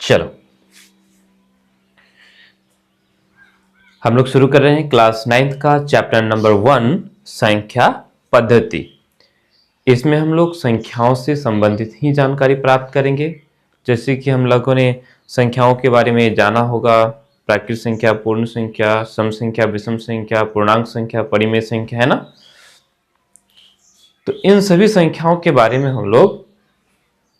चलो हम लोग शुरू कर रहे हैं क्लास 9th का चैप्टर नंबर 1 संख्या पद्धति। इसमें हम लोग संख्याओं से संबंधित ही जानकारी प्राप्त करेंगे। जैसे कि हम लोगों ने संख्याओं के बारे में जाना होगा, प्राकृत संख्या, पूर्ण संख्या, सम संख्या, विषम संख्या, पूर्णांक संख्या, परिमेय संख्या, है ना। तो इन सभी संख्याओं के बारे में हम लोग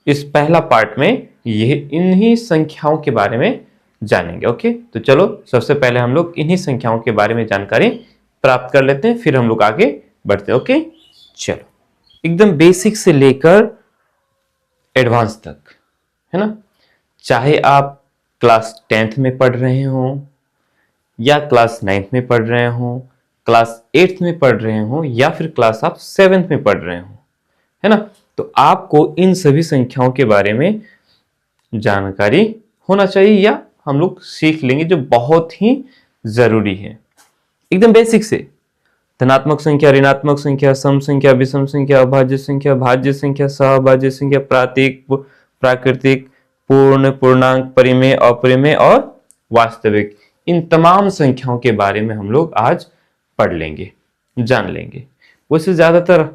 इस पहला पार्ट में इन्हीं संख्याओं के बारे में जानेंगे। ओके, तो चलो सबसे पहले हम लोग इन्हीं संख्याओं के बारे में जानकारी प्राप्त कर लेते हैं, फिर हम लोग आगे बढ़ते हैं। ओके, चलो एकदम बेसिक से लेकर एडवांस तक, है ना। चाहे आप क्लास 10th में पढ़ रहे हो या क्लास 9th में पढ़ रहे हो, क्लास 8th में पढ़ रहे हो या फिर क्लास आप 7th में पढ़ रहे हो, है ना। तो आपको इन सभी संख्याओं के बारे में जानकारी होना चाहिए या हम लोग सीख लेंगे, जो बहुत ही जरूरी है। एकदम बेसिक से धनात्मक संख्या, ऋणात्मक संख्या, सम संख्या, विषम संख्या, अभाज्य संख्या, भाज्य संख्या, सहभाज्य संख्या, प्रातीक, प्राकृतिक, पूर्ण, पूर्णांक, परिमेय, अपरिमेय और वास्तविक, इन तमाम संख्याओं के बारे में हम लोग आज पढ़ लेंगे, जान लेंगे। वैसे ज्यादातर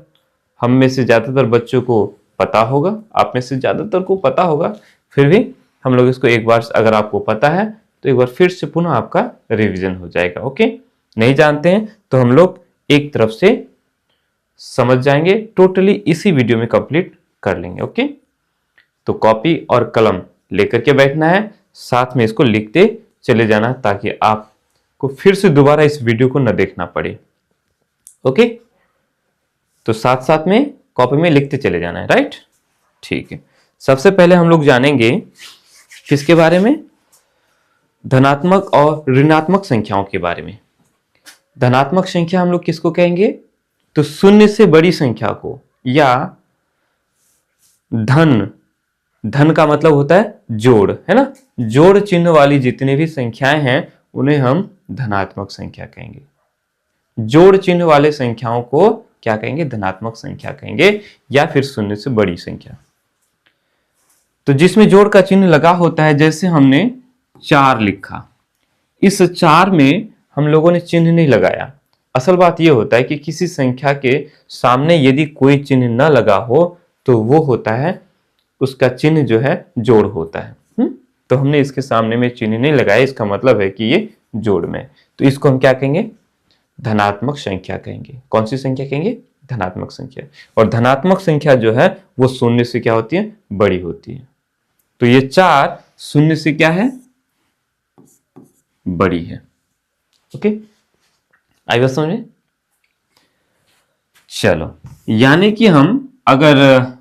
हम में से ज्यादातर बच्चों को पता होगा, आप में से ज्यादातर को पता होगा, फिर भी हम लोग इसको एक बार, अगर आपको पता है तो एक बार फिर से पुनः आपका रिवीजन हो जाएगा। ओके, नहीं जानते हैं तो हम लोग एक तरफ से समझ जाएंगे, टोटली इसी वीडियो में कंप्लीट कर लेंगे। ओके, तो कॉपी और कलम लेकर के बैठना है, साथ में इसको लिखते चले जाना ताकि आपको फिर से दोबारा इस वीडियो को न देखना पड़े। ओके, तो साथ साथ में कॉपी में लिखते चले जाना है, राइट। ठीक है, सबसे पहले हम लोग जानेंगे किसके बारे में, धनात्मक और ऋणात्मक संख्याओं के बारे में। धनात्मक संख्या हम लोग किसको कहेंगे, तो शून्य से बड़ी संख्या को, या धन का मतलब होता है जोड़, है ना। जोड़ चिन्ह वाली जितनी भी संख्याएं हैं उन्हें हम धनात्मक संख्या कहेंगे। जोड़ चिन्ह वाले संख्याओं को क्या कहेंगे, धनात्मक संख्या कहेंगे, या फिर शून्य से बड़ी संख्या। तो जिसमें जोड़ का चिन्ह लगा होता है, जैसे हमने 4 लिखा, इस 4 में हम लोगों ने चिन्ह नहीं लगाया। असल बात यह होता है कि किसी संख्या के सामने यदि कोई चिन्ह न लगा हो तो वो होता है, उसका चिन्ह जो है जोड़ होता है। तो हमने इसके सामने में चिन्ह नहीं लगाया, इसका मतलब है कि ये जोड़ में, तो इसको हम क्या कहेंगे, धनात्मक संख्या कहेंगे। कौन सी संख्या कहेंगे, धनात्मक संख्या। और धनात्मक संख्या जो है वो शून्य से क्या होती है, बड़ी होती है। तो ये 4 शून्य से क्या है, बड़ी है। ओके, आई बात समझ में। चलो, यानी कि हम अगर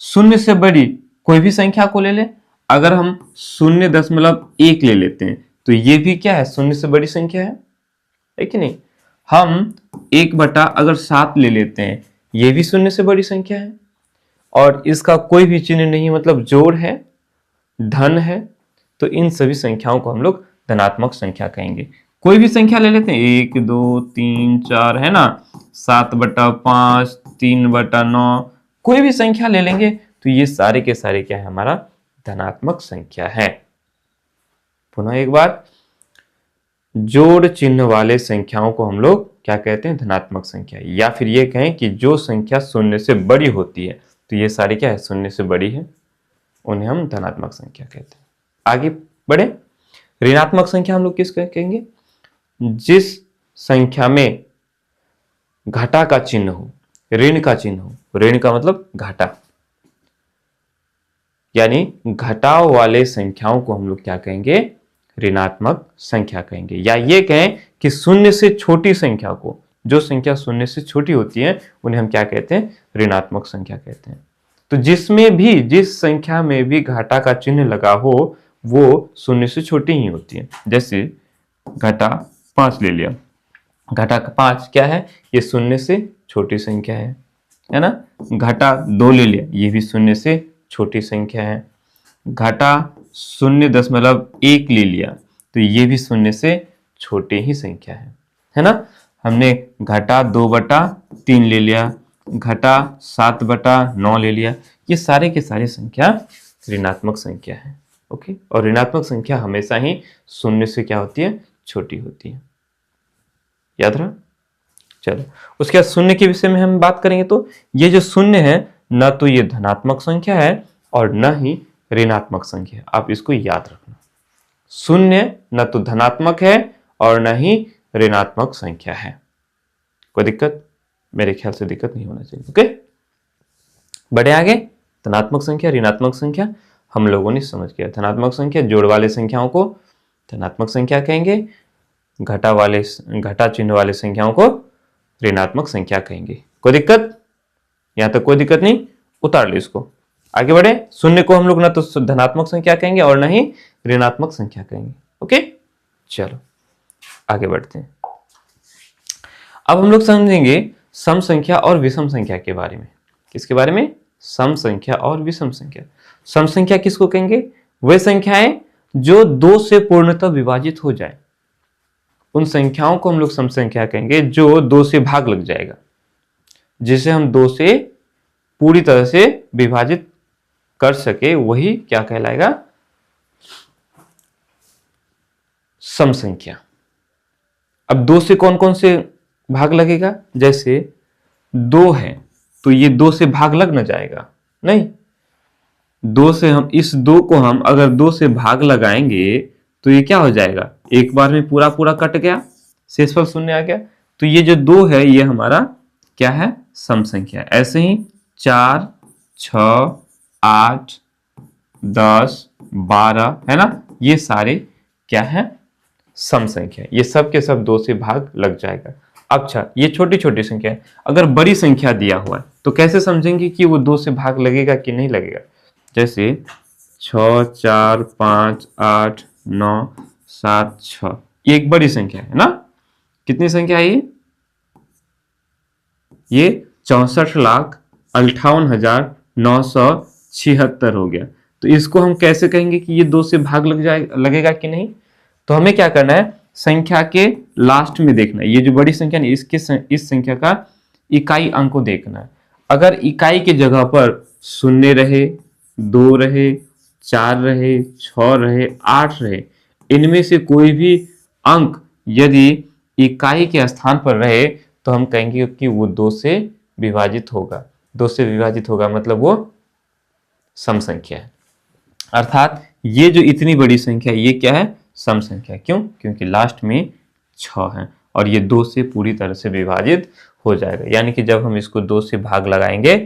शून्य से बड़ी कोई भी संख्या को ले ले, अगर हम 0.1 ले लेते हैं तो ये भी क्या है, शून्य से बड़ी संख्या है कि नहीं। हम 1/7 ले लेते हैं, ये भी शून्य से बड़ी संख्या है, और इसका कोई भी चिन्ह नहीं, मतलब जोड़ है, धन है, तो इन सभी संख्याओं को हम लोग धनात्मक संख्या कहेंगे। कोई भी संख्या ले लेते हैं, 1 2 3 4, है ना, 7/5, 3/9, कोई भी संख्या ले लेंगे तो ये सारे के सारे क्या है, हमारा धनात्मक संख्या है। पुनः एक बार, जोड़ चिन्ह वाले संख्याओं को हम लोग क्या कहते हैं, धनात्मक संख्या, या फिर ये कहें कि जो संख्या शून्य से बड़ी होती है, तो ये सारी क्या है, शून्य से बड़ी है, उन्हें हम धनात्मक संख्या कहते हैं। आगे बढ़े, ऋणात्मक संख्या हम लोग किस कहेंगे, जिस संख्या में घटा का चिन्ह हो, ऋण का चिन्ह हो, ऋण का मतलब घटा, यानी घटाव वाले संख्याओं को हम लोग क्या कहेंगे, ऋणात्मक संख्या कहेंगे। या ये कहें कि शून्य से छोटी संख्या को, जो संख्या शून्य से छोटी होती है उन्हें हम क्या कहते हैं, ऋणात्मक संख्या कहते हैं। तो जिसमें भी, जिस संख्या में भी घटा का चिन्ह लगा हो वो शून्य से छोटी ही होती है। जैसे घटा 5 ले लिया, घटा 5 क्या है, ये शून्य से छोटी संख्या है ना। घटा 2 ले लिया, ये भी शून्य से छोटी संख्या है। घटा 0.1 ले लिया तो ये भी शून्य से छोटी ही संख्या है ना। हमने घटा 2/3 ले लिया, घटा 7/9 ले लिया, ये सारे के सारे संख्या ऋणात्मक संख्या है। ओके, और ऋणात्मक संख्या हमेशा ही शून्य से क्या होती है, छोटी होती है। याद रहा। चलो उसके बाद शून्य के विषय में हम बात करेंगे। तो ये जो शून्य है, न तो ये धनात्मक संख्या है और न ही ऋणात्मक संख्या है, आप इसको याद रखना। शून्य न तो धनात्मक है और न ही ऋणात्मक संख्या है। कोई दिक्कत? मेरे ख्याल से दिक्कत नहीं होना चाहिए। ओके, बढ़े आगे। धनात्मक संख्या, ऋणात्मक संख्या हम लोगों ने समझ गया। धनात्मक संख्या, जोड़ वाले संख्याओं को धनात्मक संख्या कहेंगे, घटा चिन्ह वाले संख्याओं को ऋणात्मक संख्या कहेंगे। कोई दिक्कत? यहां तक कोई दिक्कत नहीं, उतार लो इसको। आगे बढ़े। शून्य को हम लोग ना तो धनात्मक संख्या कहेंगे और ना ही ऋणात्मक संख्या कहेंगे। ओके, चलो आगे बढ़ते हैं। अब हम लोग समझेंगे सम संख्या और विषम संख्या के बारे में। किसके बारे में? सम संख्या और विषम संख्या। सम संख्या किसको कहेंगे? वे संख्याएं जो 2 से पूर्णतः विभाजित हो जाए, उन संख्याओं को हम लोग सम संख्या कहेंगे जो 2 से भाग लग जाएगा। जिसे हम 2 से पूरी तरह से विभाजित कर सके, वही क्या कहलाएगा? सम संख्या। अब 2 से कौन कौन से भाग लगेगा? जैसे 2 है तो ये 2 से भाग लग न जाएगा, नहीं। 2 से हम इस 2 को हम अगर 2 से भाग लगाएंगे तो ये क्या हो जाएगा? एक बार में पूरा पूरा कट गया, शेषफल शून्य आ गया। तो ये जो 2 है ये हमारा क्या है? सम संख्या। ऐसे ही 4, 6, 8, 10, 12 है ना, ये सारे क्या है? सम संख्या। ये सब के सब 2 से भाग लग जाएगा। अच्छा, ये छोटी छोटी संख्या है। अगर बड़ी संख्या दिया हुआ है तो कैसे समझेंगे कि वो 2 से भाग लगेगा कि नहीं लगेगा? जैसे 6, 4, 5, 8, 9, 7, 6, ये एक बड़ी संख्या है ना। कितनी संख्या है ये 64,58,976 हो गया। तो इसको हम कैसे कहेंगे कि ये 2 से भाग लगेगा कि नहीं? तो हमें क्या करना है? संख्या के लास्ट में देखना है। ये जो बड़ी संख्या है इस संख्या का इकाई अंक को देखना है। अगर इकाई की जगह पर 0 रहे, 2 रहे, 4 रहे, 6 रहे, 8 रहे, इनमें से कोई भी अंक यदि इकाई के स्थान पर रहे तो हम कहेंगे कि वो 2 से विभाजित होगा। 2 से विभाजित होगा मतलब वो सम संख्या है। अर्थात ये जो इतनी बड़ी संख्या ये क्या है? सम संख्या। क्यों? क्योंकि लास्ट में 6 है और ये 2 से पूरी तरह से विभाजित हो जाएगा। यानी कि जब हम इसको 2 से भाग लगाएंगे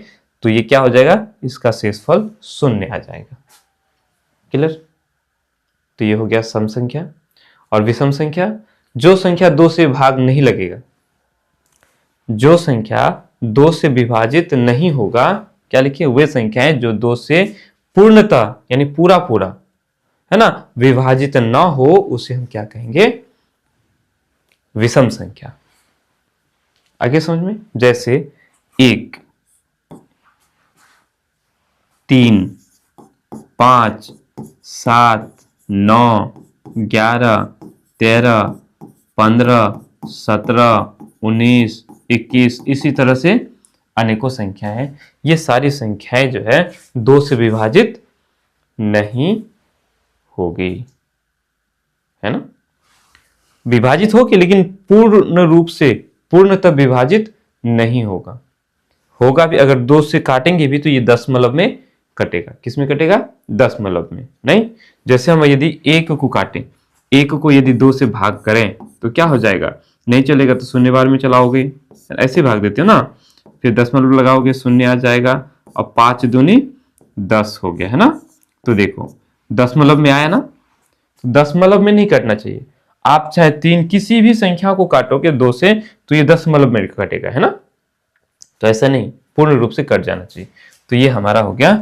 तो ये क्या हो जाएगा? इसका शेषफल 0 आ जाएगा। क्लियर? तो ये हो गया सम संख्या। और विषम संख्या, जो संख्या 2 से भाग नहीं लगेगा, जो संख्या 2 से विभाजित नहीं होगा, क्या लिखिए? वे संख्याएं जो 2 से पूर्णतः यानी पूरा पूरा है ना विभाजित ना हो, उसे हम क्या कहेंगे? विषम संख्या। आगे समझ में? जैसे 1, 3, 5, 7, 9, 11, 13, 15, 17, 19, 21, इसी तरह से अनेकों संख्याएं हैं। ये सारी संख्याएं जो है 2 से विभाजित नहीं होगी, है ना। विभाजित होगी लेकिन पूर्ण रूप से पूर्णतः विभाजित नहीं होगा। होगा भी, अगर 2 से काटेंगे भी तो ये दशमलव में कटेगा। किस में कटेगा? दशमलव में नहीं। जैसे हम यदि 1 को काटें, 1 को यदि 2 से भाग करें तो क्या हो जाएगा? नहीं चलेगा तो शून्य बार में चलाओगे, ऐसे भाग देते हो ना, फिर दशमलव लगाओगे, शून्य आ जाएगा और 5 दूनी 10 हो गया, है ना। तो देखो दशमलव में आया ना, तो दशमलव में नहीं कटना चाहिए। आप चाहे 3 किसी भी संख्या को काटोगे 2 से तो ये दशमलव में कटेगा, है ना। तो ऐसा नहीं, पूर्ण रूप से कट जाना चाहिए। तो ये हमारा हो गया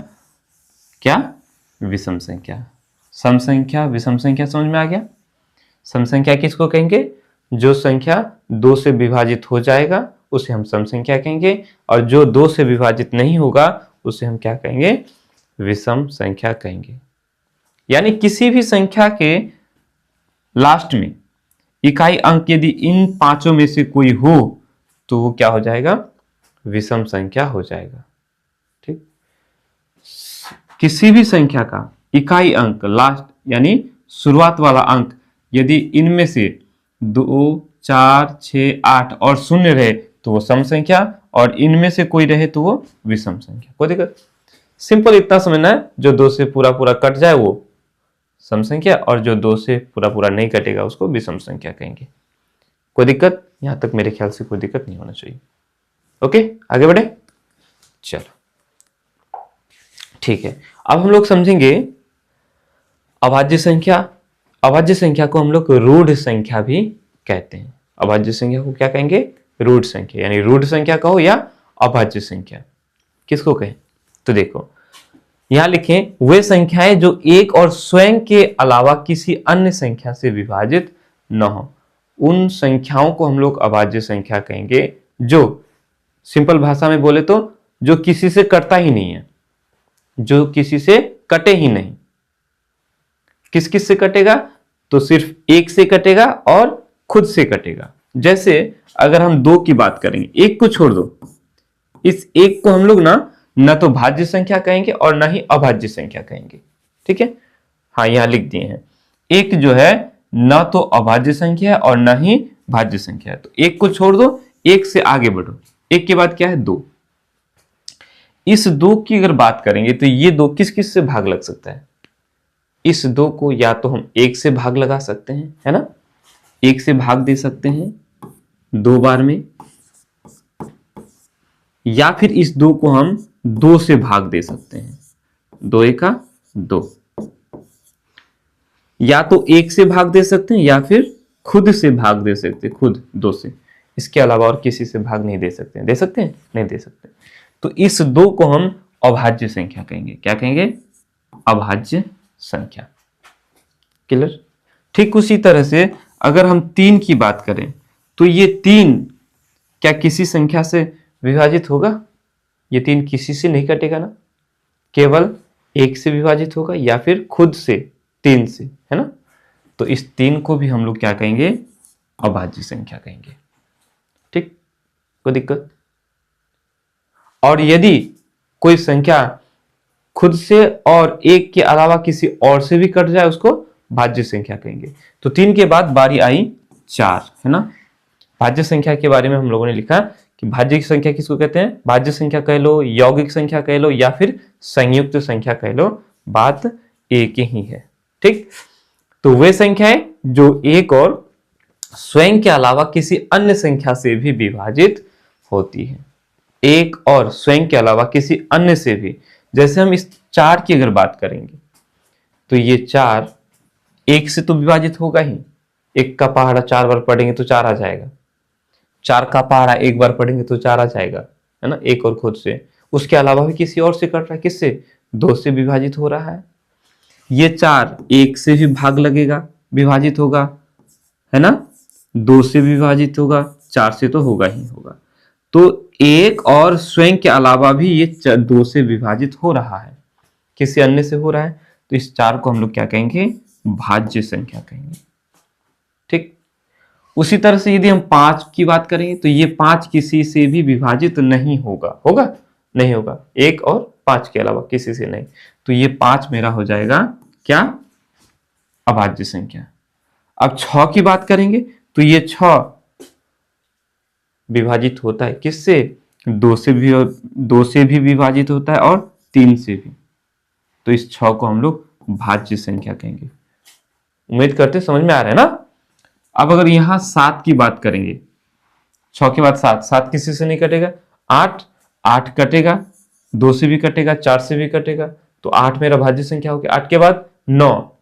क्या? विषम संख्या। सम संख्या, विषम संख्या समझ में आ गया। सम संख्या किसको कहेंगे? जो संख्या 2 से विभाजित हो जाएगा उसे हम सम संख्या कहेंगे, और जो 2 से विभाजित नहीं होगा उसे हम क्या कहेंगे? विषम संख्या कहेंगे। यानी किसी भी संख्या के लास्ट में इकाई अंक यदि इन 5 में से कोई हो तो वो क्या हो जाएगा? विषम संख्या हो जाएगा। ठीक, किसी भी संख्या का इकाई अंक लास्ट यानी शुरुआत वाला अंक यदि इनमें से 2, 4, 6, 8 और 0 रहे तो वो सम संख्या, और इनमें से कोई रहे तो वो विषम संख्या। कोई दिक्कत? सिंपल इतना समझना है, जो 2 से पूरा पूरा कट जाए वो सम संख्या, और जो 2 से पूरा पूरा नहीं कटेगा उसको विषम संख्या कहेंगे। कोई दिक्कत? यहां तक मेरे ख्याल से कोई दिक्कत नहीं होना चाहिए। ओके, आगे बढ़े। चलो ठीक है, अब हम लोग समझेंगे अभाज्य संख्या। अभाज्य संख्या को हम लोग रूढ़ संख्या भी कहते हैं। अभाज्य संख्या को क्या कहेंगे? रूढ़ संख्या, यानी रूढ़ संख्या कहो या अभाज्य संख्या, किसको कहें? तो देखो यहां लिखें, वे संख्याएं जो एक और स्वयं के अलावा किसी अन्य संख्या से विभाजित न हो, उन संख्याओं को हम लोग अभाज्य संख्या कहेंगे। जो सिंपल भाषा में बोले तो जो किसी से कटता ही नहीं है, जो किसी से कटे ही नहीं। किस किस से कटेगा? तो सिर्फ एक से कटेगा और खुद से कटेगा। जैसे अगर हम 2 की बात करेंगे, एक को छोड़ दो, इस एक को हम लोग ना तो भाज्य संख्या कहेंगे और ना ही अभाज्य संख्या कहेंगे। ठीक है, हाँ यहां लिख दिए हैं, एक जो है ना तो अभाज्य संख्या है और ना ही भाज्य संख्या है। तो एक को छोड़ दो, एक से आगे बढ़ो। एक के बाद क्या है? 2। इस 2 की अगर बात करेंगे तो ये 2 किस किस से भाग लग सकता है? इस 2 को या तो हम 1 से भाग लगा सकते हैं, है ना, 1 से भाग दे सकते हैं 2 बार में, या फिर इस 2 को हम 2 से भाग दे सकते हैं, 2 1 2, या तो 1 से भाग दे सकते हैं या फिर खुद से भाग दे सकते हैं, खुद 2 से। इसके अलावा और किसी से भाग नहीं दे सकते हैं। दे सकते हैं? नहीं दे सकते। तो इस 2 को हम अभाज्य संख्या कहेंगे। क्या कहेंगे? अभाज्य संख्या। क्लियर? ठीक उसी तरह से अगर हम 3 की बात करें तो ये 3 क्या किसी संख्या से विभाजित होगा? ये 3 किसी से नहीं कटेगा ना, केवल 1 से विभाजित होगा या फिर खुद से 3 से, है ना। तो इस 3 को भी हम लोग क्या कहेंगे? अभाज्य संख्या कहेंगे। ठीक, कोई दिक्कत? और यदि कोई संख्या खुद से और 1 के अलावा किसी और से भी कट जाए उसको भाज्य संख्या कहेंगे। तो 3 के बाद बारी आई 4, है ना। भाज्य संख्या के बारे में हम लोगों ने लिखा कि भाज्य संख्या किसको कहते हैं? भाज्य संख्या कह लो, यौगिक संख्या कह लो या फिर संयुक्त संख्या कह लो, बात एक ही है। ठीक, तो वे संख्याएं जो एक और स्वयं के अलावा किसी अन्य संख्या से भी विभाजित होती है। एक और स्वयं के अलावा किसी अन्य से भी, जैसे हम इस 4 की अगर बात करेंगे तो ये 4 1 से तो विभाजित होगा ही। 1 का पहाड़ा 4 बार पढ़ेंगे तो 4 आ जाएगा। 4 का पहाड़ा 1 बार पढ़ेंगे तो 4 आ जाएगा, है ना, एक और खुद से। उसके अलावा भी किसी और से कट रहा है, किससे? 2 से विभाजित हो रहा है। ये 4 1 से भी भाग लगेगा, विभाजित होगा, है ना, 2 से विभाजित होगा, 4 से तो होगा ही होगा। तो एक और स्वयं के अलावा भी ये 2 से विभाजित हो रहा है, किसी अन्य से हो रहा है। तो इस 4 को हम लोग क्या कहेंगे? भाज्य संख्या कहेंगे। ठीक, उसी तरह से यदि हम 5 की बात करेंगे तो ये 5 किसी से भी विभाजित नहीं होगा। होगा? नहीं होगा, 1 और 5 के अलावा किसी से नहीं। तो ये 5 मेरा हो जाएगा क्या? अभाज्य संख्या। अब 6 की बात करेंगे तो ये 6 विभाजित होता है किससे? 2 से भी विभाजित होता है और 3 से भी। तो इस 6 को हम लोग भाज्य संख्या कहेंगे। उम्मीद करते समझ में आ रहा है ना। अब अगर यहां 7 की बात करेंगे, 6 के बाद 7 किसी से नहीं कटेगा। 8 कटेगा, 2 से भी कटेगा, 4 से भी कटेगा। तो 8 मेरा भाज्य संख्या हो गया। 8 के बाद 9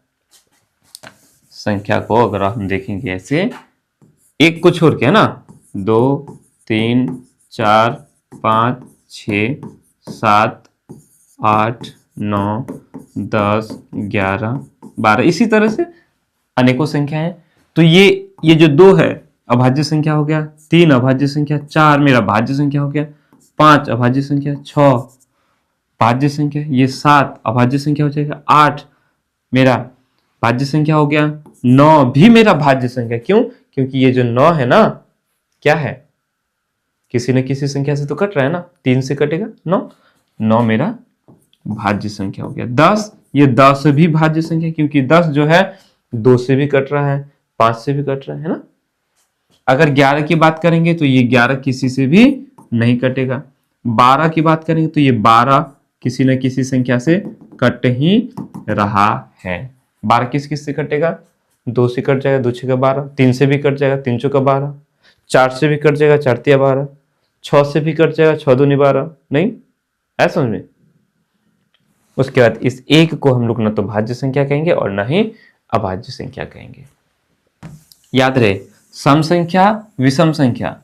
संख्या को अगर हम देखेंगे ऐसे, 1 को छोड़ के, है ना, 2 3 4 5 6 7 8 9 10 11 12, इसी तरह से अनेकों संख्या है। तो ये जो 2 है अभाज्य संख्या हो गया, 3 अभाज्य संख्या, 4 मेरा भाज्य संख्या हो गया, 5 अभाज्य संख्या, 6 भाज्य संख्या, ये 7 अभाज्य संख्या हो जाएगा, 8 मेरा भाज्य संख्या हो गया, 9 भी मेरा भाज्य संख्या। क्यों? क्योंकि ये जो 9 है ना, क्या है? किसी न किसी संख्या से तो कट रहा है ना, 3 से कटेगा 9 मेरा भाज्य संख्या हो गया। 10 ये 10 भी भाज्य संख्या, क्योंकि 10 जो है 2 से भी कट रहा है, 5 से भी कट रहा है ना। अगर 11 की बात करेंगे तो ये 11 किसी से भी नहीं कटेगा। 12 की बात करेंगे तो ये 12 किसी न किसी संख्या से कट ही रहा है। 12 किस किस से कटेगा? 2 से कट जाएगा, 2 6 12, 3 से भी कट जाएगा, 3 चौका 12, 4 से भी कट जाएगा, 4 तिया 12, 6 से भी कट जाएगा, 6 दूनी 12। नहीं है समझ में? उसके बाद इस एक को हम लोग न तो भाज्य संख्या कहेंगे और न ही अभाज्य संख्या कहेंगे। याद रहे, सम संख्या विषम संख्या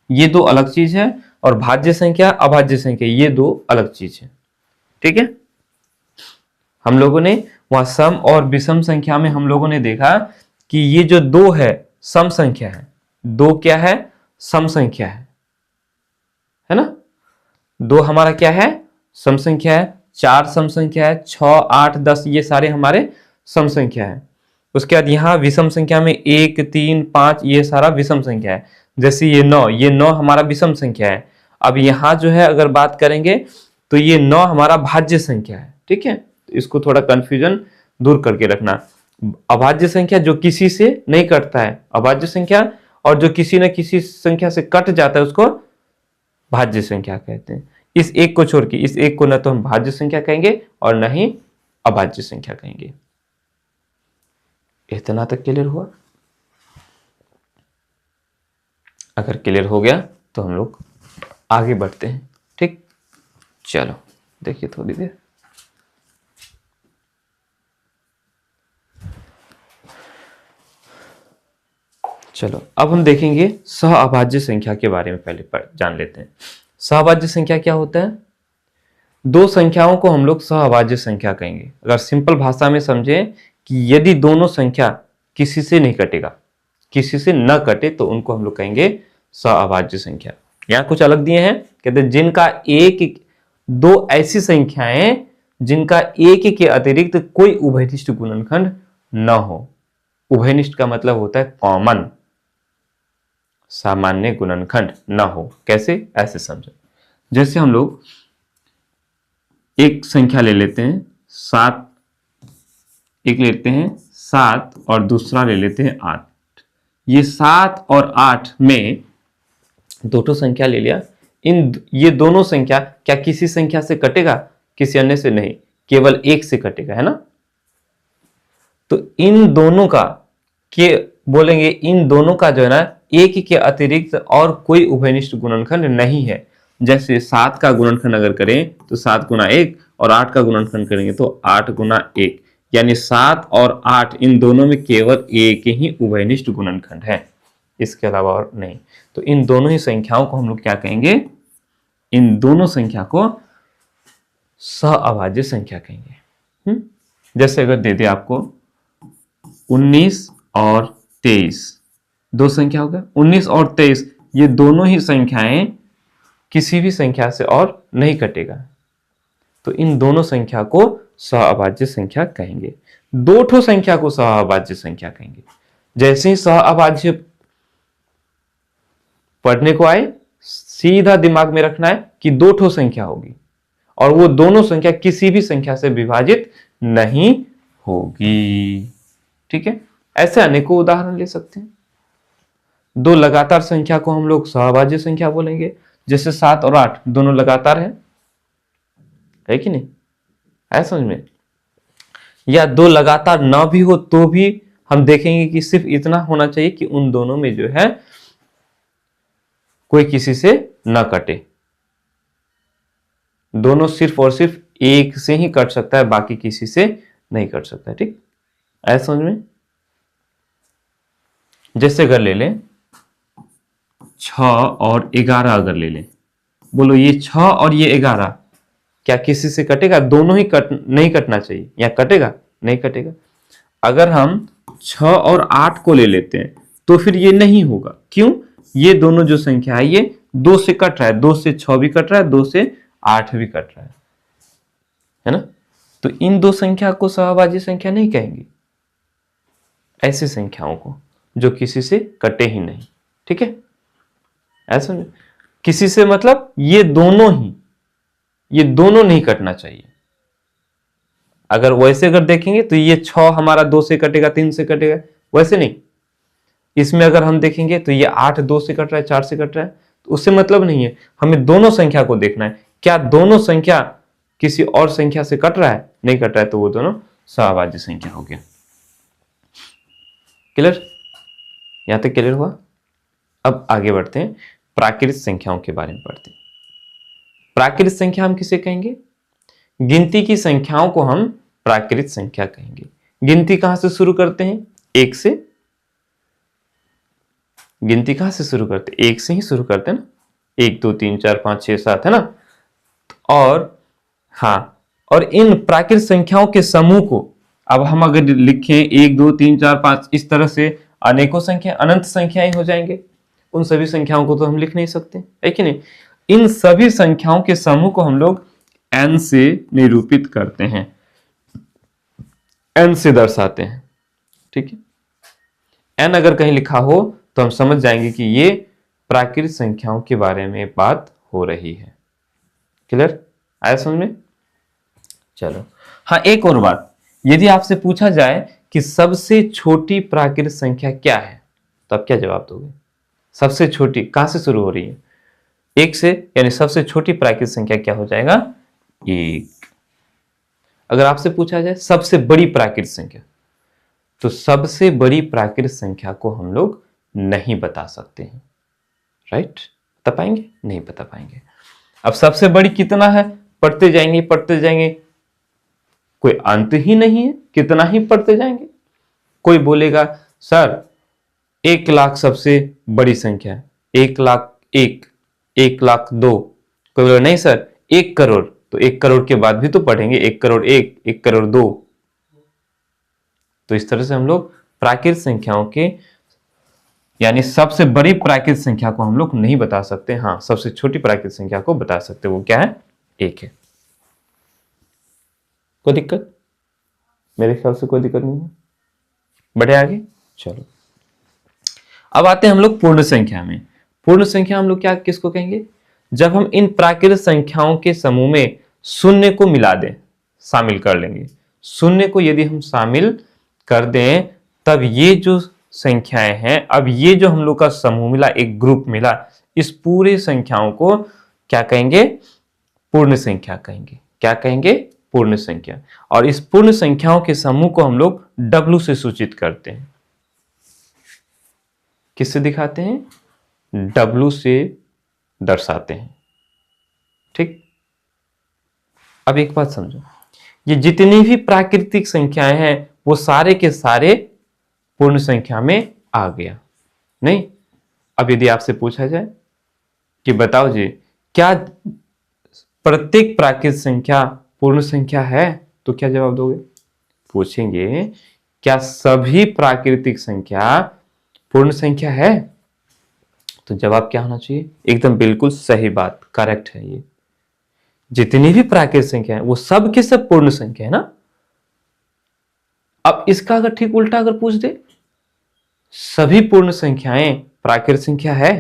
ये दो अलग चीज है, और भाज्य संख्या अभाज्य संख्या ये दो अलग चीज है। ठीक है, हम लोगों ने वहां सम और विषम संख्या में हम लोगों ने देखा कि ये जो दो है सम संख्या है, दो क्या है? सम संख्या है ना। दो हमारा क्या है? सम संख्या है। 4 सम संख्या है, 6 8 10 ये सारे हमारे सम संख्या है। उसके बाद यहाँ विषम संख्या में 1 3 5 ये सारा विषम संख्या है। जैसे ये 9, ये 9 हमारा विषम संख्या है। अब यहाँ जो है अगर बात करेंगे तो ये 9 हमारा भाज्य संख्या है। ठीक है, तो इसको थोड़ा कंफ्यूजन दूर करके रखना। अभाज्य संख्या जो किसी से नहीं कटता है अभाज्य संख्या, और जो किसी न किसी संख्या से कट जाता है उसको भाज्य संख्या कहते हैं। इस एक को छोड़ के, इस एक को न तो हम भाज्य संख्या कहेंगे और न ही अभाज्य संख्या कहेंगे। इतना तक क्लियर हुआ? अगर क्लियर हो गया तो हम लोग आगे बढ़ते हैं। ठीक, चलो देखिए थोड़ी देर। चलो अब हम देखेंगे सहअभाज्य संख्या के बारे में। पहले जान लेते हैं सहअभाज्य संख्या क्या होता है। दो संख्याओं को हम लोग सहअभाज्य संख्या कहेंगे। अगर सिंपल भाषा में समझे कि यदि दोनों संख्या किसी से नहीं कटेगा, किसी से न कटे, तो उनको हम लोग कहेंगे सहअभाज्य संख्या। यहाँ कुछ अलग दिए हैं, कहते हैं जिनका एक दो ऐसी संख्याएं जिनका एक के अतिरिक्त कोई उभयनिष्ठ गुणनखंड न हो। उभयनिष्ठ का मतलब होता है कॉमन, सामान्य गुणनखंड न हो। कैसे? ऐसे समझो, जैसे हम लोग एक संख्या ले लेते हैं 7, एक लेते हैं 7 और दूसरा ले लेते हैं 8। ये 7 और 8 में दो संख्या ले लिया। ये दोनों संख्या क्या किसी संख्या से कटेगा? किसी अन्य से नहीं, केवल एक से कटेगा, है ना। तो इन दोनों का के बोलेंगे, इन दोनों का जो है ना एक के अतिरिक्त और कोई उभयनिष्ठ गुणनखंड नहीं है। जैसे 7 का गुणनखंड अगर करें तो 7 गुना 1, और 8 का गुणनखंड करेंगे तो 8 गुना 1, यानी 7 और 8 इन दोनों में केवल एक ही उभयनिष्ठ गुणनखंड है, इसके अलावा और नहीं। तो इन दोनों ही संख्याओं को हम लोग क्या कहेंगे? इन दोनों संख्या को सहअभाज्य संख्या कहेंगे। जैसे अगर दे दे आपको 19 और 23, दो संख्या हो गया 19 और 23, ये दोनों ही संख्याएं किसी भी संख्या से और नहीं कटेगा, तो इन दोनों संख्या को सहअभाज्य संख्या कहेंगे। दो ठो संख्या को सहअभाज्य संख्या कहेंगे। जैसे ही सहअभाज्य पढ़ने को आए सीधा दिमाग में रखना है कि दो ठो संख्या होगी, और वो दोनों संख्या किसी भी संख्या से विभाजित नहीं होगी। ठीक है, ऐसे अनेकों उदाहरण ले सकते हैं। दो लगातार संख्या को हम लोग सहअभाज्य संख्या बोलेंगे। जैसे 7 और 8 दोनों लगातार है कि नहीं? है समझ में? या दो लगातार ना भी हो तो भी हम देखेंगे कि सिर्फ इतना होना चाहिए कि उन दोनों में जो है कोई किसी से न कटे। दोनों सिर्फ और सिर्फ एक से ही कट सकता है, बाकी किसी से नहीं कट सकता है। ठीक, ऐसा समझ में? जैसे अगर ले लें 6 और 11, अगर ले लें, बोलो ये 6 और ये 11 क्या किसी से कटेगा? दोनों ही नहीं कटना चाहिए, या कटेगा? नहीं कटेगा। अगर हम 6 और 8 को ले लेते हैं तो फिर ये नहीं होगा। क्यों? ये दोनों जो संख्या है ये 2 से कट रहा है, 2 से 6 भी कट रहा है, 2 से 8 भी कट रहा है ना। तो इन दो संख्या को सहअभाज्य संख्या नहीं कहेंगे, ऐसी संख्याओं को जो किसी से कटे ही नहीं। ठीक है, ऐसा किसी से मतलब ये दोनों नहीं कटना चाहिए। अगर वैसे अगर देखेंगे तो ये 6 हमारा 2 से कटेगा, 3 से कटेगा, वैसे नहीं। इसमें अगर हम देखेंगे तो ये 8 2 से कट रहा है, 4 से कट रहा है, तो उससे मतलब नहीं है। हमें दोनों संख्या को देखना है, क्या दोनों संख्या किसी और संख्या से कट रहा है, नहीं कट रहा है, तो वो दोनों सहभाज्य संख्या हो गया। क्लियर? यहां तक क्लियर हुआ? अब आगे बढ़ते हैं, प्राकृत संख्याओं के बारे में पढ़ते हैं। प्राकृत संख्या हम किसे कहेंगे? गिनती की संख्याओं को हम प्राकृत संख्या कहेंगे। गिनती कहां से शुरू करते हैं? 1 से। गिनती कहां से शुरू करते हैं? 1 से ही शुरू करते हैं ना। 1 2 3 4 5 6 7 है ना। और हाँ, और इन प्राकृत संख्याओं के समूह को अब हम अगर लिखें 1 2 3 4 5, इस तरह से अनेकों संख्या, अनंत संख्याएं हो जाएंगे। उन सभी संख्याओं को तो हम लिख नहीं सकते, है कि नहीं। इन सभी संख्याओं के समूह को हम लोग n से निरूपित करते हैं, n से दर्शाते हैं। ठीक है, n अगर कहीं लिखा हो तो हम समझ जाएंगे कि ये प्राकृत संख्याओं के बारे में बात हो रही है। क्लियर? आया समझ में? चलो, हाँ, एक और बात, यदि आपसे पूछा जाए कि सबसे छोटी प्राकृत संख्या क्या है, तो आप क्या जवाब दोगे? सबसे छोटी कहां से शुरू हो रही है? 1 से, यानी सबसे छोटी प्राकृत संख्या क्या हो जाएगा? 1। अगर आपसे पूछा जाए सबसे बड़ी प्राकृत संख्या, तो सबसे बड़ी प्राकृत संख्या को हम लोग नहीं बता सकते हैं। राइट? बता पाएंगे? नहीं बता पाएंगे। अब सबसे बड़ी कितना है, पढ़ते जाएंगे पढ़ते जाएंगे, कोई अंत ही नहीं है, कितना ही पढ़ते जाएंगे। कोई बोलेगा सर 1 लाख सबसे बड़ी संख्या है, 1 लाख 1, 1 लाख 2। कोई बोलेगा नहीं सर 1 करोड़, तो 1 करोड़ के बाद भी तो पढ़ेंगे 1 करोड़ 1, 1 करोड़ 2। तो इस तरह से हम लोग प्राकृत संख्याओं के, यानी सबसे बड़ी प्राकृत संख्या को हम लोग नहीं बता सकते। हाँ, सबसे छोटी प्राकृत संख्या को बता सकते, वो क्या है? 1 है। कोई दिक्कत? मेरे ख्याल से कोई दिक्कत नहीं है। बढ़े आगे, चलो। अब आते हैं हम लोग पूर्ण संख्या में। पूर्ण संख्या हम लोग क्या किसको कहेंगे? जब हम इन प्राकृत संख्याओं के समूह में शून्य को मिला दें, शामिल कर लेंगे। शून्य को यदि हम शामिल कर दें, तब ये जो संख्याएं हैं, अब ये जो हम लोग का समूह मिला, एक ग्रुप मिला, इस पूरे संख्याओं को क्या कहेंगे? पूर्ण संख्या कहेंगे। क्या कहेंगे? पूर्ण संख्या। और इस पूर्ण संख्याओं के समूह को हम लोग W से सूचित करते हैं। किससे दिखाते हैं? W से दर्शाते हैं। ठीक? अब एक बात समझो, ये जितनी भी प्राकृतिक संख्याएं हैं वो सारे के सारे पूर्ण संख्या में आ गया नहीं। अब यदि आपसे पूछा जाए कि बताओ जी, क्या प्रत्येक प्राकृतिक संख्या पूर्ण संख्या है, तो क्या जवाब दोगे? पूछेंगे क्या सभी प्राकृतिक संख्या पूर्ण संख्या है, तो जवाब क्या होना चाहिए? एकदम बिल्कुल सही बात, करेक्ट है। ये जितनी भी प्राकृतिक संख्या है वो सब के सब पूर्ण संख्या है ना। अब इसका अगर ठीक उल्टा अगर पूछ दे, सभी पूर्ण संख्याएं प्राकृतिक संख्या है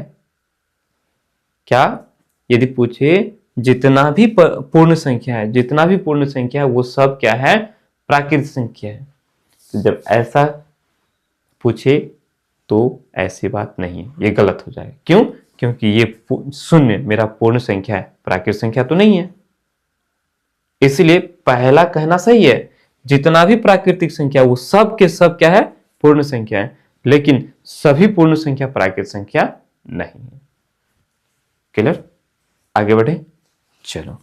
क्या? यदि पूछे जितना भी पूर्ण संख्या है, जितना भी पूर्ण संख्या है वो सब क्या है? प्राकृतिक संख्या है। तो जब ऐसा पूछे तो ऐसी बात नहीं है, ये गलत हो जाएगा। क्यों? क्योंकि ये शून्य मेरा पूर्ण संख्या है, प्राकृतिक संख्या तो नहीं है। इसलिए पहला कहना सही है, जितना भी प्राकृतिक संख्या वो सब के सब क्या है? पूर्ण संख्या है। लेकिन सभी पूर्ण संख्या प्राकृतिक संख्या नहीं है। क्लियर? आगे बढ़े, चलो।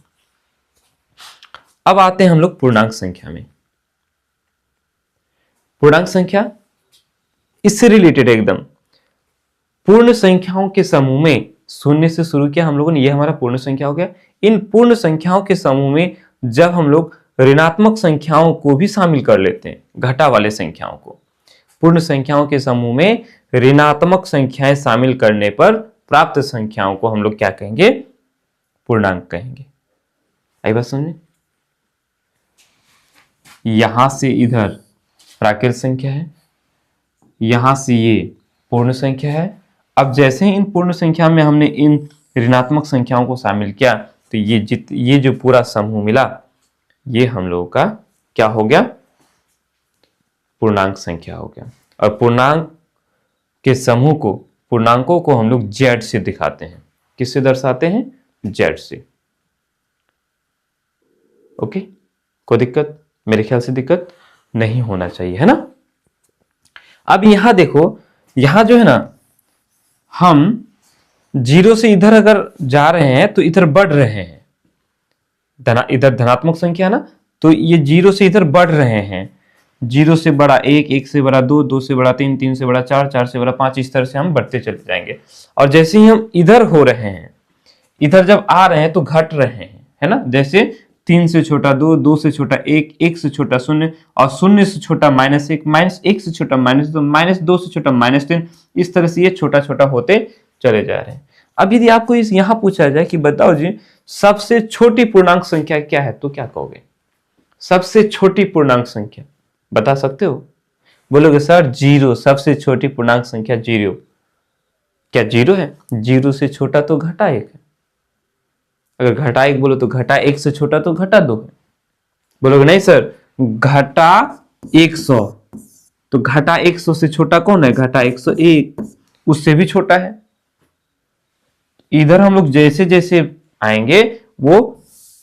अब आते हैं हम लोग पूर्णांक संख्या में। पूर्णांक संख्या इससे रिलेटेड एकदम, पूर्ण संख्याओं के समूह में शून्य से शुरू किया हम लोगों ने, ये हमारा पूर्ण संख्या हो गया। इन पूर्ण संख्याओं के समूह में जब हम लोग ऋणात्मक संख्याओं को भी शामिल कर लेते हैं, घटा वाले संख्याओं को, पूर्ण संख्याओं के समूह में ऋणात्मक संख्याएं शामिल करने पर प्राप्त संख्याओं को हम लोग क्या कहेंगे? पूर्णांक कहेंगे। आई बात समझे? यहां से इधर प्राकृतिक संख्या है, यहां से ये पूर्ण संख्या है। अब जैसे ही इन पूर्ण संख्या में हमने इन ऋणात्मक संख्याओं को शामिल किया, तो ये जो पूरा समूह मिला, ये हम लोगों का क्या हो गया, पूर्णांक संख्या हो गया। और पूर्णांक के समूह को, पूर्णांकों को हम लोग जेड से दिखाते हैं। किससे दर्शाते हैं, जेड से। ओके, कोई दिक्कत, मेरे ख्याल से दिक्कत नहीं होना चाहिए, है ना। अब यहां देखो, यहां जो है ना, हम जीरो से इधर अगर जा रहे हैं तो इधर बढ़ रहे हैं, इधर धनात्मक संख्या ना, तो ये जीरो से इधर बढ़ रहे हैं। जीरो से बड़ा एक, एक से बड़ा दो, दो से बड़ा तीन, तीन से बड़ा चार, चार से बड़ा पांच, इस तरह से हम बढ़ते चले जाएंगे। और जैसे ही हम इधर हो रहे हैं, इधर जब आ रहे हैं तो घट रहे हैं, है ना। जैसे तीन से छोटा दो, दो से छोटा एक, एक से छोटा शून्य, और शून्य से छोटा माइनस एक, माइनस एक से छोटा माइनस दो, माइनस दो से छोटा माइनस तीन, इस तरह से ये छोटा छोटा होते चले जा रहे हैं। अब यदि आपको इस यहां पूछा जाए कि बताओ जी सबसे छोटी पूर्णांक संख्या क्या है, तो क्या कहोगे, सबसे छोटी पूर्णांक संख्या बता सकते हो। बोलोगे सर जीरो, सबसे छोटी पूर्णांक संख्या जीरो। क्या जीरो है, जीरो से छोटा तो घटा एक है। अगर घटा एक बोलो तो घटा एक से छोटा तो घटा दो है। बोलोगे नहीं सर घटा 100, तो घटा 100 से छोटा कौन है, घटा 101, उससे भी छोटा है। इधर हम लोग जैसे जैसे आएंगे वो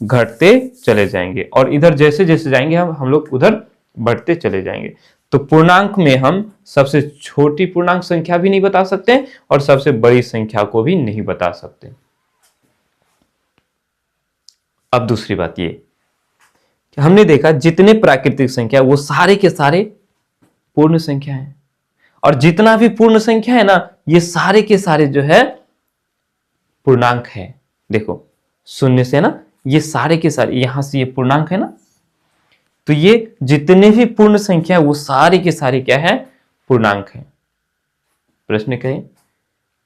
घटते चले जाएंगे, और इधर जैसे जैसे जाएंगे हम लोग उधर बढ़ते चले जाएंगे। तो पूर्णांक में हम सबसे छोटी पूर्णांक संख्या भी नहीं बता सकते और सबसे बड़ी संख्या को भी नहीं बता सकते। अब दूसरी बात ये कि हमने देखा जितने प्राकृतिक संख्या वो सारे के सारे पूर्ण संख्या हैं, और जितना भी पूर्ण संख्या है ना ये सारे के सारे जो है पूर्णांक है। देखो शून्य से ना ये सारे के सारे, यहां से ये पूर्णांक है ना, तो ये जितने भी पूर्ण संख्या है वो सारे के सारे क्या है, पूर्णांक है। प्रश्न कहें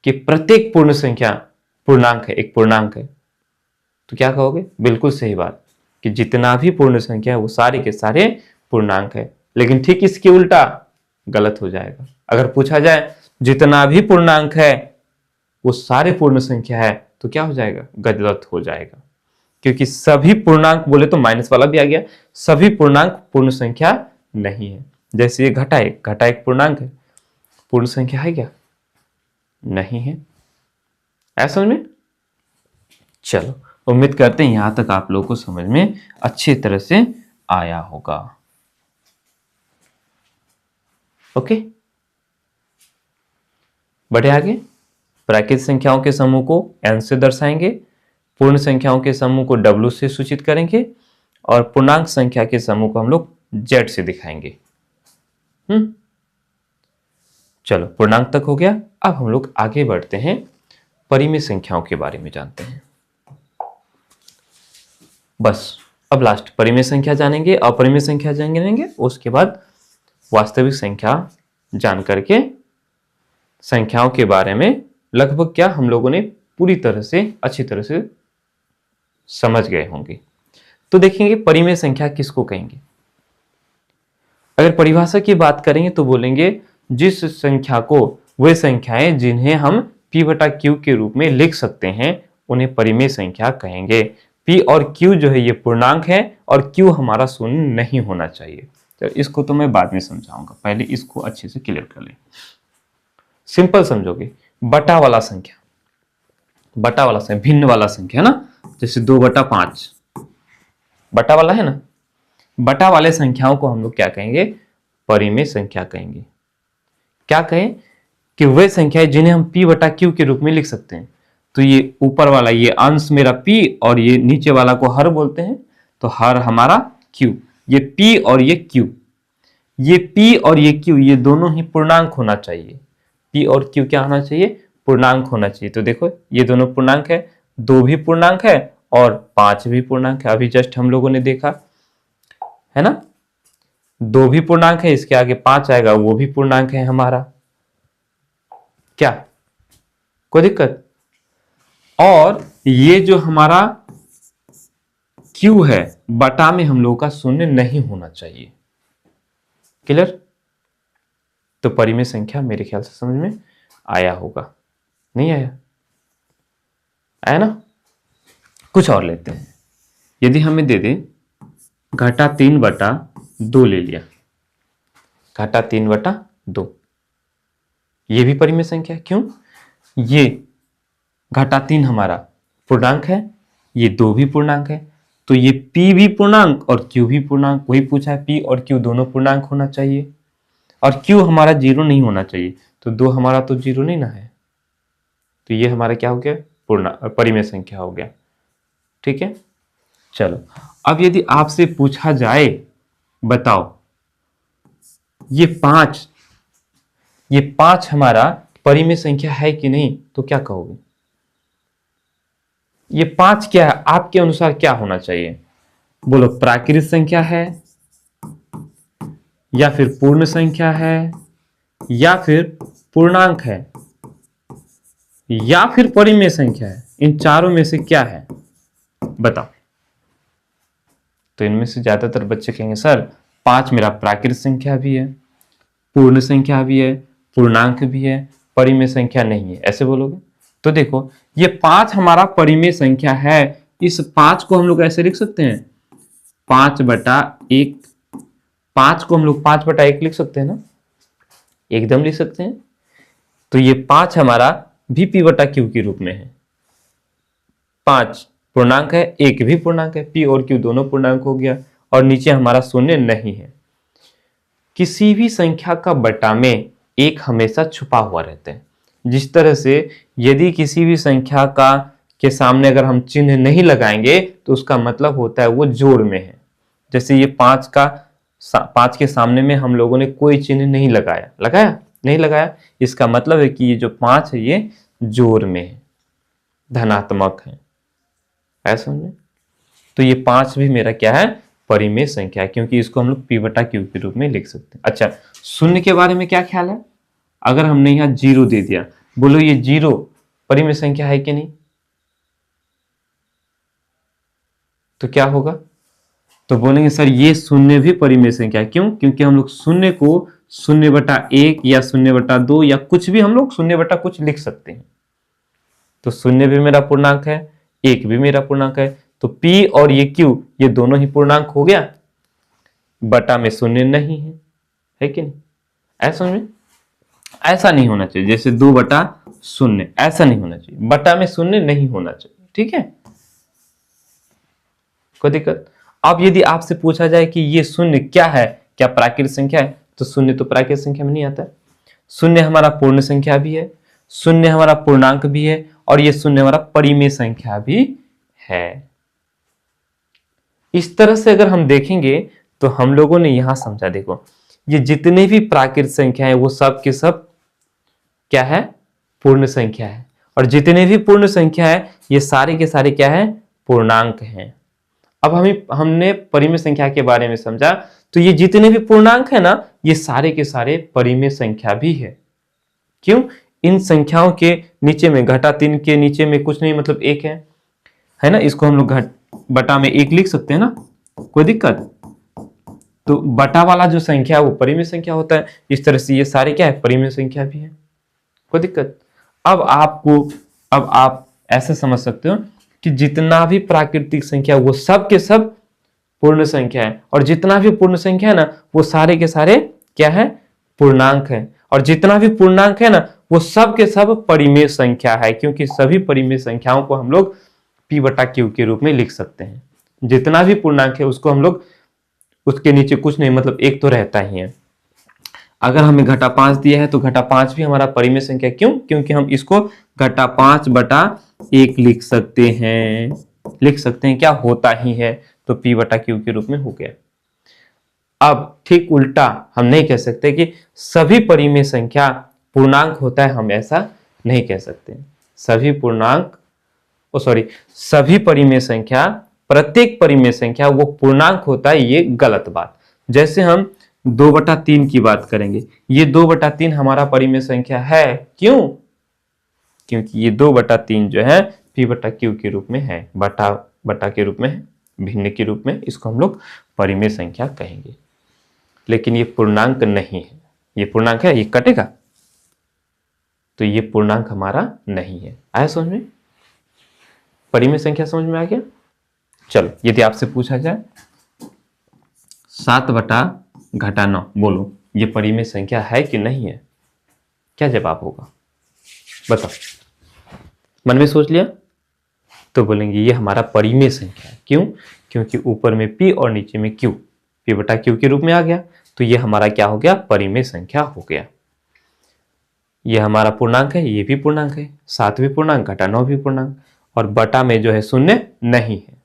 कि प्रत्येक पूर्ण संख्या पूर्णांक है, एक पूर्णांक है, तो क्या कहोगे, बिल्कुल सही बात कि जितना भी पूर्ण संख्या है वो सारे के सारे पूर्णांक है। लेकिन ठीक इसके उल्टा गलत हो जाएगा। अगर पूछा जाए जितना भी पूर्णांक है वो सारे पूर्ण संख्या है, तो क्या हो जाएगा, गलत हो जाएगा। क्योंकि सभी पूर्णांक बोले तो माइनस वाला भी आ गया, सभी पूर्णांक पूर्ण संख्या नहीं है। जैसे ये घटा एक पूर्णांक है, पूर्ण संख्या है क्या, नहीं है। ऐसा समझ में, चलो उम्मीद करते हैं यहां तक आप लोगों को समझ में अच्छी तरह से आया होगा। ओके, बढ़े आगे। प्राकृतिक संख्याओं के समूह को n से दर्शाएंगे, पूर्ण संख्याओं के समूह को w से सूचित करेंगे, और पूर्णांक संख्या के समूह को हम लोग z से दिखाएंगे। चलो पूर्णांक तक हो गया। अब हम लोग आगे बढ़ते हैं, परिमेय संख्याओं के बारे में जानते हैं। बस अब लास्ट परिमेय संख्या जानेंगे, अपरिमेय संख्या जानेंगे, उसके बाद वास्तविक संख्या जान करके संख्याओं के बारे में लगभग क्या हम लोगों ने पूरी तरह से अच्छी तरह से समझ गए होंगे। तो देखेंगे परिमेय संख्या किसको कहेंगे। अगर परिभाषा की बात करेंगे तो बोलेंगे जिस संख्या को, वे संख्याएं जिन्हें हम p बटा q के रूप में लिख सकते हैं उन्हें परिमेय संख्या कहेंगे। p और q जो है ये पूर्णांक है और q हमारा शून्य नहीं होना चाहिए। तो इसको तो मैं बाद में समझाऊंगा, पहले इसको अच्छे से क्लियर कर लें। सिंपल समझोगे, बटा वाला संख्या, बटा वाला संख्या भिन्न वाला संख्या है ना, जैसे 2/5 बटा वाला है ना, बटा वाले संख्याओं को हम लोग क्या कहेंगे, परिमेय संख्या कहेंगे। क्या कहें कि वे संख्याएं जिन्हें हम p बटा q के रूप में लिख सकते हैं। तो ये ऊपर वाला ये अंश मेरा p और ये नीचे वाला को हर बोलते हैं, तो हर हमारा q, ये p और ये q, ये p और ये q ये दोनों ही पूर्णांक होना चाहिए। p और q क्या होना चाहिए, पूर्णांक होना चाहिए। तो देखो ये दोनों पूर्णांक है, 2 भी पूर्णांक है और 5 भी पूर्णांक है। अभी जस्ट हम लोगों ने देखा है ना, 2 भी पूर्णांक है, इसके आगे 5 आएगा वो भी पूर्णांक है हमारा। क्या कोई दिक्कत। और ये जो हमारा q है बटा में हम लोगों का शून्य नहीं होना चाहिए। क्लियर। तो परिमेय संख्या मेरे ख्याल से समझ में आया होगा, नहीं आया, आया ना। कुछ और लेते हैं। यदि हमें दे दे घटा 3 बटा 2 ले लिया, घटा 3/2। ये भी परिमेय संख्या है। क्यों? ये घटा 3 हमारा पूर्णांक है, ये 2 भी पूर्णांक है, तो ये p भी पूर्णांक और q भी पूर्णांक। वही पूछा है, p और q दोनों पूर्णांक होना चाहिए, और q हमारा 0 नहीं होना चाहिए, तो 2 हमारा तो 0 नहीं ना है, तो ये हमारा क्या हो गया? परिमेय संख्या हो गया। ठीक है, चलो अब यदि आपसे पूछा जाए, बताओ ये 5 हमारा परिमेय संख्या है कि नहीं, तो क्या कहोगे? ये 5 क्या है आपके अनुसार, क्या होना चाहिए? बोलो, प्राकृत संख्या है, या फिर पूर्ण संख्या है, या फिर पूर्णांक है, या फिर परिमेय संख्या है? इन चारों में से क्या है, बताओ। तो इनमें से ज्यादातर बच्चे कहेंगे सर 5 मेरा प्राकृत संख्या भी है, पूर्ण संख्या भी है, पूर्णांक भी है, परिमेय संख्या नहीं है, ऐसे बोलोगे। तो देखो, ये 5 हमारा परिमेय संख्या है। इस 5 को हम लोग ऐसे लिख सकते हैं, 5/1। 5 को हम लोग 5/1 लिख सकते हैं ना, एकदम लिख सकते हैं। तो ये 5 हमारा भी p/q के रूप में है। 5 पूर्णांक है, 1 भी पूर्णांक है, p और q दोनों पूर्णांक हो गया, और नीचे हमारा शून्य नहीं है। किसी भी संख्या का बटा में 1 हमेशा छुपा हुआ रहता है। जिस तरह से यदि किसी भी संख्या का के सामने अगर हम चिन्ह नहीं लगाएंगे तो उसका मतलब होता है वो जोड़ में है। जैसे ये 5 के सामने में हम लोगों ने कोई चिन्ह नहीं लगाया, नहीं लगाया, इसका मतलब है कि ये जो 5 है ये जोड़ में है, धनात्मक है, ऐसा समझे। तो ये 5 भी मेरा क्या है? परिमेय संख्या है, क्योंकि इसको हम लोग p/q के रूप में लिख सकते हैं। अच्छा, शून्य के बारे में क्या ख्याल है? अगर हमने यहां 0 दे दिया, बोलो ये 0 परिमेय संख्या है कि नहीं? तो क्या होगा? तो बोलेंगे सर ये शून्य भी परिमेय संख्या है। क्यों? क्योंकि हम लोग शून्य को 0/1 या 0/2 या कुछ भी हम लोग 0 कुछ लिख सकते हैं। तो शून्य भी मेरा पूर्णांक है, 1 भी मेरा पूर्णांक है, तो p और ये q ये दोनों ही पूर्णांक हो गया, बटा में शून्य नहीं है कि नहीं? ऐसा में ऐसा नहीं होना चाहिए, जैसे 2/0 ऐसा नहीं होना चाहिए, बटा में शून्य नहीं होना चाहिए। ठीक है, कोई दिक्कत? अब यदि आपसे पूछा जाए कि ये शून्य क्या है, क्या प्राकृत संख्या है, तो शून्य तो प्राकृत संख्या में नहीं आता है। शून्य हमारा पूर्ण संख्या भी है, शून्य हमारा पूर्णांक भी है, और ये शून्य हमारा परिमेय संख्या भी है। इस तरह से अगर हम देखेंगे तो हम लोगों ने यहां समझा, देखो ये जितने भी प्राकृत संख्या है वो सब के सब क्या है? पूर्ण संख्या है, और जितने भी पूर्ण संख्या है ये सारे के सारे क्या है? पूर्णांक हैं। अब हमने परिमेय संख्या के बारे में समझा, तो ये जितने भी पूर्णांक है ना, ये सारे के सारे परिमेय संख्या भी है। क्यों? इन संख्याओं के नीचे में घटा 3 के नीचे में कुछ नहीं, मतलब 1 है ना, इसको हम लोग बटा में 1 लिख सकते हैं ना, कोई दिक्कत? तो बटा वाला जो संख्या है वो परिमेय संख्या होता है। इस तरह से ये सारे क्या है? परिमेय संख्या भी है, कोई दिक्कत? अब आप ऐसे समझ सकते हो कि जितना भी प्राकृतिक संख्या वो सब के सब पूर्ण संख्या है, और जितना भी पूर्ण संख्या है ना वो सारे के सारे क्या है? पूर्णांक है, और जितना भी पूर्णांक है ना वो सब के सब परिमेय संख्या है, क्योंकि सभी परिमेय संख्याओं को हम लोग p/q के रूप में लिख सकते हैं। जितना भी पूर्णांक है उसको हम लोग, उसके नीचे कुछ नहीं, मतलब 1 तो रहता ही है। अगर हमें घटा 5 दिया है तो घटा 5 भी हमारा परिमेय संख्या। क्यों? क्योंकि हम इसको घटा 5/1 लिख सकते हैं, क्या होता ही है, तो p/q के रूप में हो गया। अब ठीक उल्टा हम नहीं कह सकते कि सभी परिमेय संख्या पूर्णांक होता है, हम ऐसा नहीं कह सकते। सभी परिमेय संख्या, प्रत्येक परिमेय संख्या वो पूर्णांक होता है, ये गलत बात। जैसे हम 2/3 की बात करेंगे, ये 2/3 हमारा परिमेय संख्या है। क्यों? क्योंकि ये 2/3 जो है p/q के रूप में है, बटा के रूप में है, भिन्न के रूप में, इसको हम लोग परिमेय संख्या कहेंगे। लेकिन ये पूर्णांक नहीं है। ये पूर्णांक है, ये कटेगा, तो ये पूर्णांक हमारा नहीं है। आया समझ में? परिमेय संख्या समझ में आ गया? चलो, यदि आपसे पूछा जाए 7/9। बोलो ये परिमेय संख्या है कि नहीं है? क्या जवाब होगा बताओ? मन में सोच लिया तो बोलेंगे ये हमारा परिमेय संख्या है। क्यों? क्योंकि ऊपर में p और नीचे में q, p/q के रूप में आ गया, तो ये हमारा क्या हो गया? परिमेय संख्या हो गया। ये हमारा पूर्णांक है, ये भी पूर्णांक है, 7 भी पूर्णांक, घटा 9 भी पूर्णांक, और बटा में जो है शून्य नहीं है।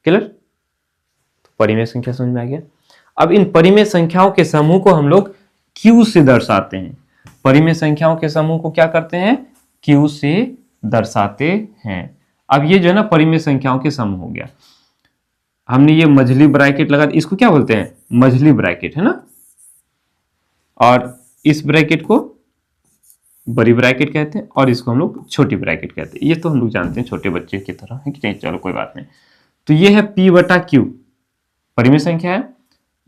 क्लियर? तो परिमेय संख्या समझ में आ गया। अब इन परिमेय संख्याओं के समूह को हम लोग q से दर्शाते हैं। परिमेय संख्याओं के समूह को क्या करते हैं? q से दर्शाते हैं। अब ये जो है ना परिमेय संख्याओं के समूह हो गया। हमने ये मझली ब्रैकेट लगा, इसको क्या बोलते हैं? मझली ब्रैकेट, है ना। और इस ब्रैकेट को बड़ी ब्रैकेट कहते हैं और इसको हम लोग छोटी ब्रैकेट कहते हैं। ये तो हम लोग जानते हैं छोटे बच्चे की तरह है कि नहीं, चलो कोई बात नहीं। तो ये है p/q परिमेय संख्या है।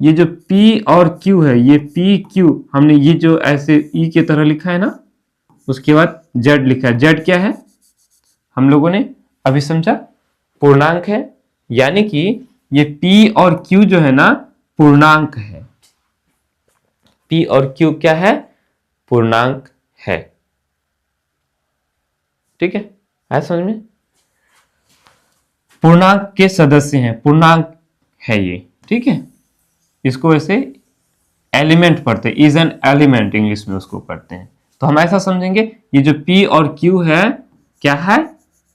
ये जो p और q है, ये p q हमने ये जो ऐसे e के तरह लिखा है ना, उसके बाद z लिखा है। z क्या है हम लोगों ने अभी समझा? पूर्णांक है, यानी कि ये p और q जो है ना पूर्णांक है। p और q क्या है? पूर्णांक है। ठीक है समझ में? पूर्णांक के सदस्य हैं, पूर्णांक है ये। ठीक है, इसको ऐसे एलिमेंट पढ़ते हैं, इज एन एलिमेंट इंग्लिश में उसको पढ़ते हैं। तो हम ऐसा समझेंगे ये जो p और q है क्या है?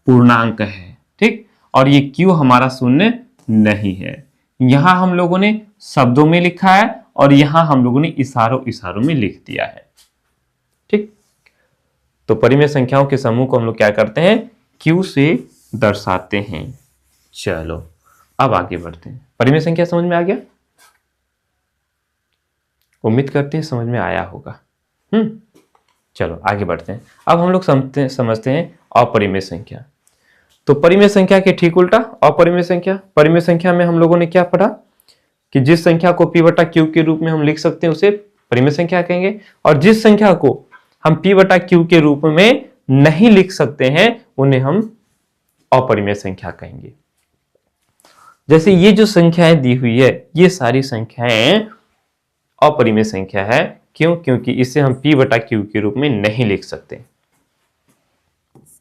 पूर्णांक है। ठीक, और ये q हमारा शून्य नहीं है। यहां हम लोगों ने शब्दों में लिखा है और यहां हम लोगों ने इशारों में लिख दिया है। ठीक, तो परिमेय संख्याओं के समूह को हम लोग क्या करते हैं? q से दर्शाते हैं। चलो अब आगे बढ़ते हैं। परिमेय संख्या समझ में आ गया? उम्मीद करते हैं समझ में आया होगा। चलो आगे बढ़ते हैं। अब हम लोग समझते हैं अपरिमेय संख्या। तो परिमेय संख्या के ठीक उल्टा अपरिमेय संख्या। परिमेय संख्या में हम लोगों ने क्या पढ़ा कि जिस संख्या को p/q के रूप में हम लिख सकते हैं उसे परिमेय संख्या कहेंगे, और जिस संख्या को हम p/q के रूप में नहीं लिख सकते हैं उन्हें हम अपरिमेय संख्या कहेंगे। जैसे ये जो संख्याएं दी हुई है ये सारी संख्याएं अपरिमेय संख्या है। क्यों? क्योंकि इसे हम p/q के रूप में नहीं लिख सकते।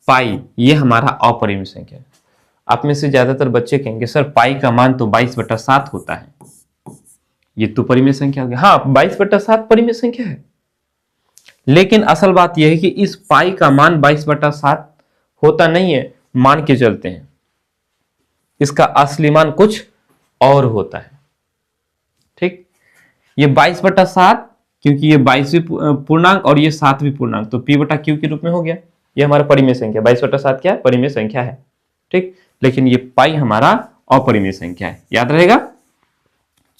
पाई ये हमारा अपरिमेय संख्या है। आप में से ज्यादातर बच्चे कहेंगे सर पाई का मान तो 22/7 होता है, ये तो परिमेय संख्या हो गया। हाँ 22/7 परिमेय संख्या है, लेकिन असल बात यह है कि इस पाई का मान 22/7 होता नहीं है, मान के चलते हैं। इसका असली मान कुछ और होता है। ठीक, ये 22/7 क्योंकि ये 22वीं पूर्णांक और ये 7वीं पूर्णांक, तो p/q के रूप में हो गया। ये हमारा परिमेय संख्या 22/7 क्या है? परिमेय संख्या है। ठीक, लेकिन ये पाई हमारा अपरिमेय संख्या है, याद रहेगा।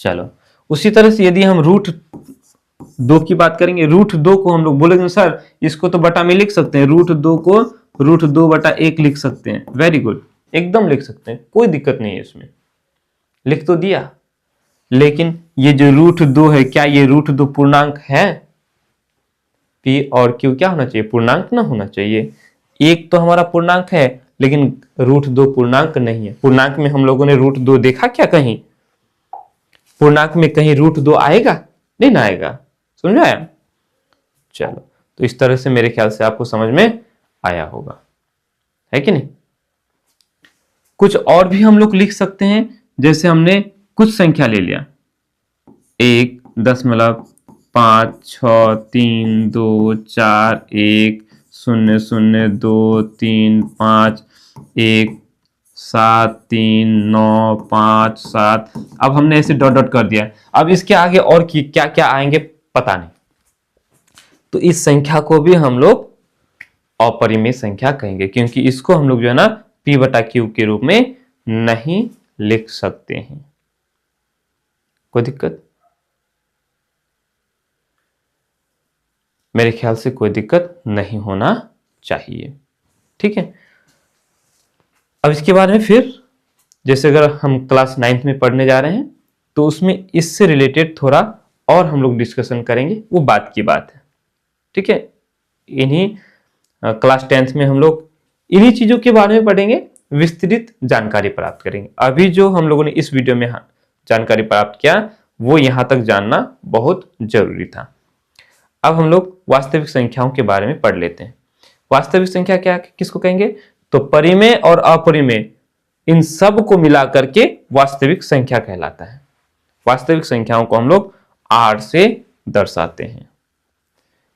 चलो उसी तरह से यदि हम √2 की बात करेंगे, √2 को हम लोग बोलेंगे सर इसको तो बटा में लिख सकते हैं, √2 को √2/1 लिख सकते हैं। वेरी गुड, एकदम लिख सकते हैं, कोई दिक्कत नहीं है इसमें, लिख तो दिया। लेकिन ये जो √2 है क्या ये √2 पूर्णांक है? p और q क्या होना चाहिए? पूर्णांक ना होना चाहिए। एक तो हमारा पूर्णांक है लेकिन √2 पूर्णांक नहीं है। पूर्णांक में हम लोगों ने √2 देखा क्या कहीं? पूर्णांक में कहीं √2 आएगा? नहीं ना आएगा। समझ में आया? चलो तो इस तरह से मेरे ख्याल से आपको समझ में आया होगा, है कि नहीं। कुछ और भी हम लोग लिख सकते हैं, जैसे हमने कुछ संख्या ले लिया 1.5 6 3 2 4 1 0 0 2 3 5 1 7 3 9 5 7। अब हमने ऐसे डॉट डॉट कर दिया। अब इसके आगे और क्या क्या आएंगे पता नहीं, तो इस संख्या को भी हम लोग अपरिमेय संख्या कहेंगे, क्योंकि इसको हम लोग जो है ना p/q के रूप में नहीं लिख सकते हैं। कोई दिक्कत? मेरे ख्याल से कोई दिक्कत नहीं होना चाहिए। ठीक है, अब इसके बारे में फिर जैसे अगर हम क्लास 9th में पढ़ने जा रहे हैं तो उसमें इससे रिलेटेड थोड़ा और हम लोग डिस्कशन करेंगे, वो बात की बात है। ठीक है, इन्हीं क्लास 10th में हम लोग इन्हीं चीजों के बारे में पढ़ेंगे, विस्तृत जानकारी प्राप्त करेंगे। अभी जो हम लोगों ने इस वीडियो में जानकारी प्राप्त किया वो यहां तक जानना बहुत जरूरी था। अब हम लोग वास्तविक संख्याओं के बारे में पढ़ लेते हैं। वास्तविक संख्या क्या किसको कहेंगे? तो परिमेय और अपरिमेय इन सब को मिलाकर के वास्तविक संख्या कहलाता है। वास्तविक संख्याओं को हम लोग R से दर्शाते हैं।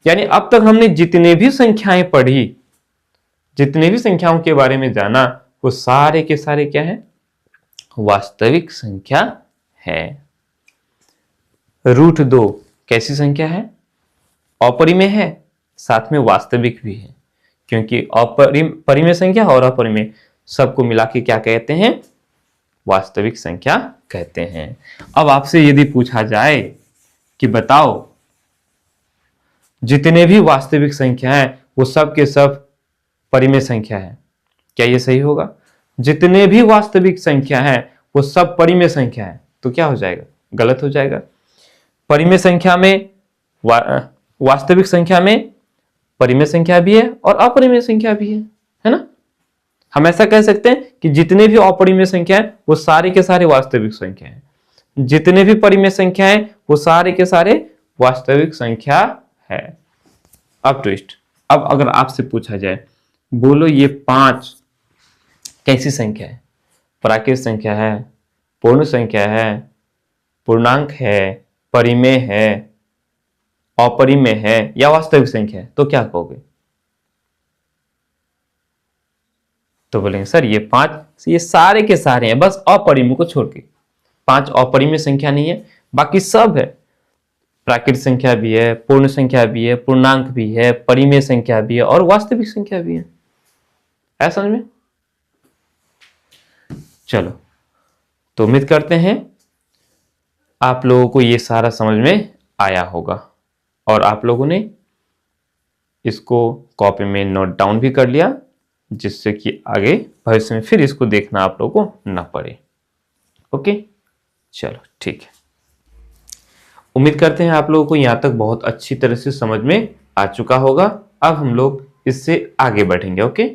यानी अब तक हमने जितने भी संख्याएं पढ़ी, जितने भी संख्याओं के बारे में जाना, वो सारे के सारे क्या है? वास्तविक संख्या है। √2 कैसी संख्या है? अपरिमेय है, साथ में वास्तविक भी है, क्योंकि परिमेय संख्या और अपरिमेय सबको मिला के क्या कहते हैं? वास्तविक संख्या कहते हैं। अब आपसे यदि पूछा जाए कि बताओ जितने भी वास्तविक संख्या हैं वो सब के सब परिमेय संख्या है, क्या ये सही होगा? जितने भी वास्तविक संख्या हैं वो सब परिमेय संख्या है, तो क्या हो जाएगा? गलत हो जाएगा। परिमेय संख्या में वास्तविक संख्या में परिमेय संख्या भी है और अपरिमेय संख्या भी है ना? हम ऐसा कह सकते हैं कि जितने भी अपरिमेय संख्या है वो सारे के सारे वास्तविक संख्या है, जितने भी परिमेय संख्या है वो सारे के सारे वास्तविक संख्या है। अब ट्विस्ट, अब अगर आपसे पूछा जाए बोलो ये 5 कैसी संख्या है? प्राकृत संख्या है, पूर्ण संख्या है, पूर्णांक है, परिमेय है, अपरिमेय है या वास्तविक संख्या है, तो क्या कहोगे? तो बोलेंगे सर ये 5 ये सारे के सारे हैं, बस अपरिमेय को छोड़ के। 5 अपरिमेय संख्या नहीं है, बाकी सब है। प्राकृत संख्या भी है, पूर्ण संख्या भी है, पूर्णांक भी है, परिमेय संख्या भी है और वास्तविक संख्या भी है समझ में? चलो, तो उम्मीद करते हैं आप लोगों को ये सारा समझ में आया होगा और आप लोगों ने इसको कॉपी में नोट डाउन भी कर लिया, जिससे कि आगे भविष्य में फिर इसको देखना आप लोगों को ना पड़े। ओके, चलो ठीक है। उम्मीद करते हैं आप लोगों को यहाँ तक बहुत अच्छी तरह से समझ में आ चुका होगा। अब हम लोग इससे आगे बढ़ेंगे। ओके।